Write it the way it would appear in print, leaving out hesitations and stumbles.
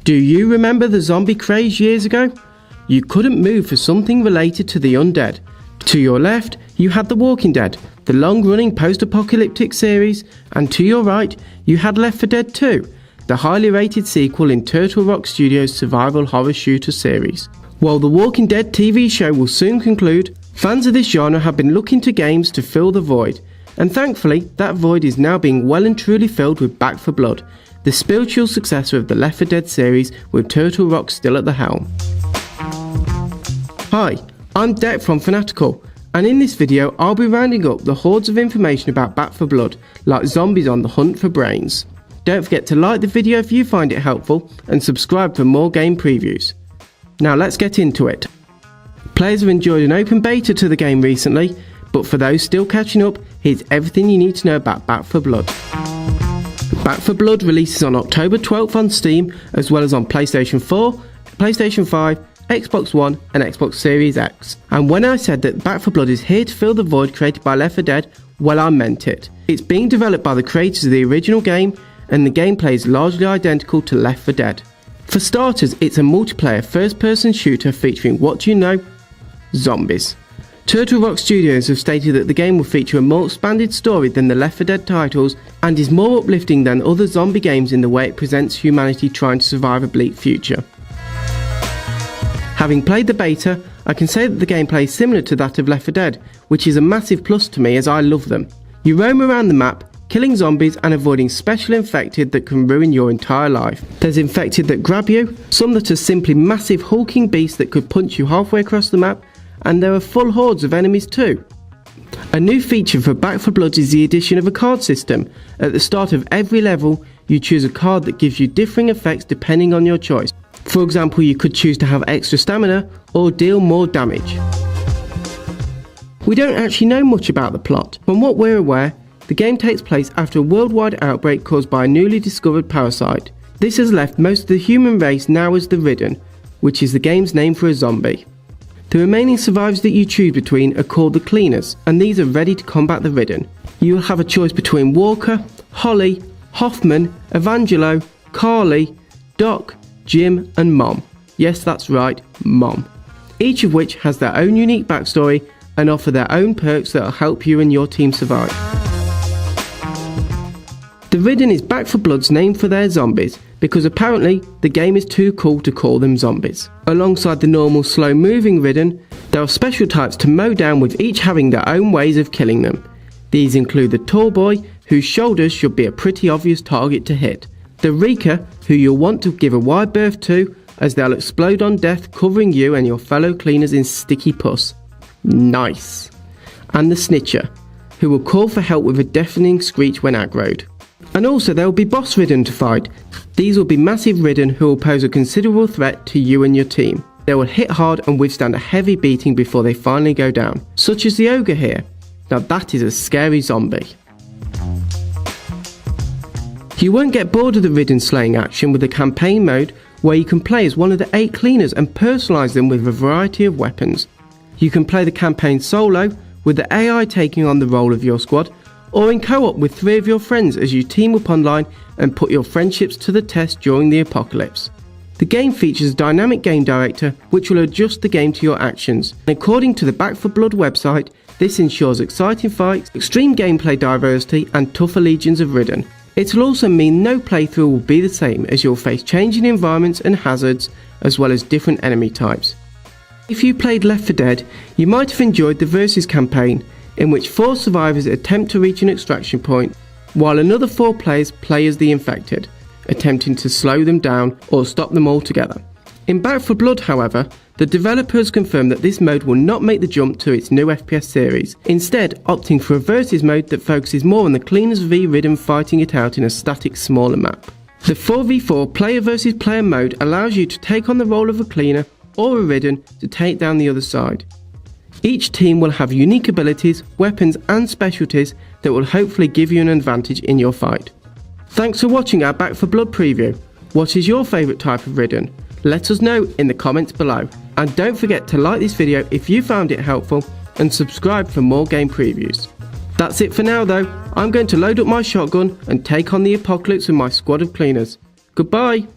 Do you remember the zombie craze years ago? You couldn't move for something related to the undead. To your left, you had The Walking Dead, the long-running post-apocalyptic series, and to your right, you had Left 4 Dead 2, the highly rated sequel in Turtle Rock Studios' survival horror shooter series. While The Walking Dead TV show will soon conclude, fans of this genre have been looking to games to fill the void, and thankfully that void is now being well and truly filled with Back 4 Blood, the spiritual successor of the Left 4 Dead series with Turtle Rock still at the helm. Hi, I'm Deck from Fanatical, and in this video I'll be rounding up the hordes of information about Back 4 Blood, like zombies on the hunt for brains. Don't forget to like the video if you find it helpful, and subscribe for more game previews. Now let's get into it. Players have enjoyed an open beta to the game recently, but for those still catching up, here's everything you need to know about Back 4 Blood. Back 4 Blood releases on October 12th on Steam, as well as on PlayStation 4, PlayStation 5, Xbox One and Xbox Series X. And when I said that Back 4 Blood is here to fill the void created by Left 4 Dead, well, I meant it. It's being developed by the creators of the original game, and the gameplay is largely identical to Left 4 Dead. For starters, it's a multiplayer first-person shooter featuring, what do you know? Zombies. Turtle Rock Studios have stated that the game will feature a more expanded story than the Left 4 Dead titles and is more uplifting than other zombie games in the way it presents humanity trying to survive a bleak future. Having played the beta, I can say that the gameplay is similar to that of Left 4 Dead, which is a massive plus to me as I love them. You roam around the map, killing zombies and avoiding special infected that can ruin your entire life. There's infected that grab you, some that are simply massive hulking beasts that could punch you halfway across the map, and there are full hordes of enemies too. A new feature for Back 4 Blood is the addition of a card system. At the start of every level, you choose a card that gives you differing effects depending on your choice. For example, you could choose to have extra stamina or deal more damage. We don't actually know much about the plot. From what we're aware, the game takes place after a worldwide outbreak caused by a newly discovered parasite. This has left most of the human race now as the Ridden, which is the game's name for a zombie. The remaining survivors that you choose between are called the Cleaners, and these are ready to combat the Ridden. You will have a choice between Walker, Holly, Hoffman, Evangelo, Carly, Doc, Jim and Mom. Yes, that's right, Mom. Each of which has their own unique backstory and offer their own perks that will help you and your team survive. The Ridden is Back 4 Blood's name for their zombies, because apparently the game is too cool to call them zombies. Alongside the normal slow moving Ridden, there are special types to mow down, with each having their own ways of killing them. These include the tall boy, whose shoulders should be a pretty obvious target to hit. The Reeker, who you'll want to give a wide berth to, as they'll explode on death, covering you and your fellow cleaners in sticky pus. Nice. And the Snitcher, who will call for help with a deafening screech when aggroed. And also there will be boss Ridden to fight. These will be massive Ridden who will pose a considerable threat to you and your team. They will hit hard and withstand a heavy beating before they finally go down, such as the Ogre here. Now that is a scary zombie. You won't get bored of the Ridden slaying action with the campaign mode, where you can play as one of the 8 cleaners and personalise them with a variety of weapons. You can play the campaign solo, with the AI taking on the role of your squad, or in co-op with 3 of your friends as you team up online and put your friendships to the test during the apocalypse. The game features a dynamic game director which will adjust the game to your actions. And according to the Back 4 Blood website, this ensures exciting fights, extreme gameplay diversity and tougher legions of Ridden. It will also mean no playthrough will be the same, as you'll face changing environments and hazards, as well as different enemy types. If you played Left 4 Dead, you might have enjoyed the Versus campaign, in which 4 survivors attempt to reach an extraction point, while another 4 players play as the infected, attempting to slow them down or stop them altogether. In Back 4 Blood, however, the developers confirmed that this mode will not make the jump to its new FPS series, instead opting for a Versus mode that focuses more on the Cleaners v Ridden fighting it out in a static smaller map. The 4v4 player versus player mode allows you to take on the role of a Cleaner or a Ridden to take down the other side. Each team will have unique abilities, weapons and specialties that will hopefully give you an advantage in your fight. Thanks for watching our Back 4 Blood preview. What is your favourite type of Ridden? Let us know in the comments below. And don't forget to like this video if you found it helpful, and subscribe for more game previews. That's it for now though. I'm going to load up my shotgun and take on the apocalypse with my squad of cleaners. Goodbye!